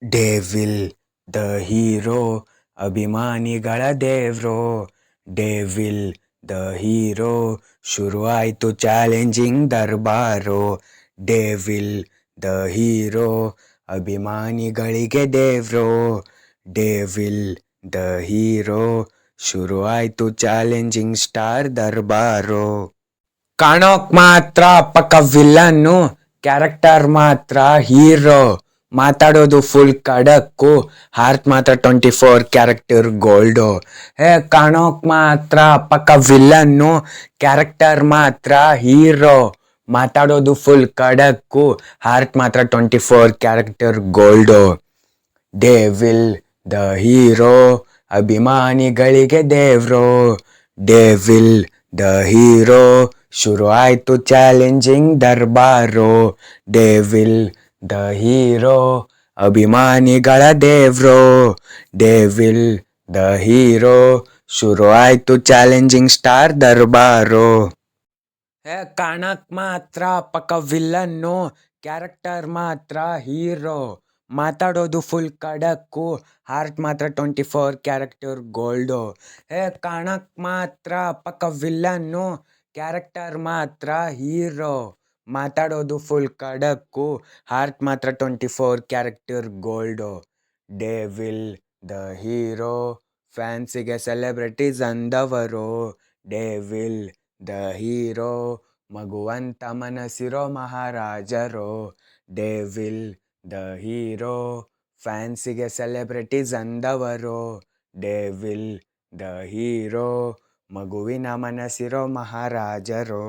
Devil the hero ಅಭಿಮಾನಿಗಳ ದೇವ್ರೋ. Devil the hero ಶುರುವಾಯ್ತು challenging ದರ್ಬಾರೋ. Devil the hero ಅಭಿಮಾನಿಗಳಿಗೆ ದೇವ್ರೋ. Devil the hero ಶುರುವಾಯ್ತು challenging star ದರ್ಬಾರೋ. ಕಾಣೋಕ್ ಮಾತ್ರ ಪಕ್ಕ ವಿಲ್ಲನ್ನು, ಕ್ಯಾರೆಕ್ಟರ್ ಮಾತ್ರ ಹೀರೋ. ಮಾತಾಡೋದು ಫುಲ್ ಖಡಕ್ಕು, ಹಾರ್ಟ್ ಮಾತ್ರ 24 ಕ್ಯಾರೆಕ್ಟರ್ ಗೋಲ್ಡು. ಕಾಣೋಕ್ ಮಾತ್ರ ಪಕ್ಕ ವಿಲ್ಲನ್ನು, ಕ್ಯಾರೆಕ್ಟರ್ ಮಾತ್ರ ಹೀರೋ. ಮಾತಾಡೋದು ಫುಲ್ ಖಡಕ್ಕು, ಹಾರ್ಟ್ ಮಾತ್ರ 24 character gold. Devil the hero ಅಭಿಮಾನಿಗಳಿಗೆ ದೇವ್ರೋ. ಡೇವಿಲ್ ದ ಹೀರೋ ಶುರು ಆಯ್ತು ಚಾಲೆಂಜಿಂಗ್ ದರ್ಬಾರೋ. ಡೇವಿಲ್ ದ ಹೀರೋ ಅಭಿಮಾನಿಗಳ ದೇವ್ರೋ. ಡೇವಿಲ್ ದ ಹೀರೋ ಶುರು ಆಯ್ತು ಚಾಲೆಂಜಿಂಗ್ ಸ್ಟಾರ್ ದರ್ಬಾರೋ. ಕಾಣಕ್ ಮಾತ್ರ ಪಕ್ಕ ವಿಲ್ಲನ್ನು, ಕ್ಯಾರೆಕ್ಟರ್ ಮಾತ್ರ ಹೀರೋ. ಮಾತಾಡೋದು ಫುಲ್ ಖಡಕ್ಕು, ಹಾರ್ಟ್ ಮಾತ್ರ 24 ಕ್ಯಾರೆಕ್ಟರ್ ಗೋಲ್ಡು. ಕಾಣಕ್ ಮಾತ್ರ ಪಕ್ಕ ವಿಲ್ಲನ್ನು, ಕ್ಯಾರೆಕ್ಟರ್ ಮಾತ್ರ ಹೀರೋ. ಮಾತಾಡೋದು ಫುಲ್ ಖಡಕ್ಕು, ಹಾರ್ಟ್ ಮಾತ್ರ 24 character gold. Devil the hero ಫ್ಯಾನ್ಸಿಗೆ ಸೆಲೆಬ್ರಿಟೀಸ್ ಅಂದವರು. ಡೇವಿಲ್ ದ ಹೀರೋ ಮಗುವಂತ ಮನಸ್ಸಿರೋ ಮಹಾರಾಜರು. ಡೇವಿಲ್ ದ ಹೀರೋ ಫ್ಯಾನ್ಸಿಗೆ ಸೆಲೆಬ್ರಿಟೀಸ್ ಅಂದವರು. ಡೇವಿಲ್ ದ ಹೀರೋ ಮಗುವಿನ ಮನಸ್ಸಿರೋ ಮಹಾರಾಜರು.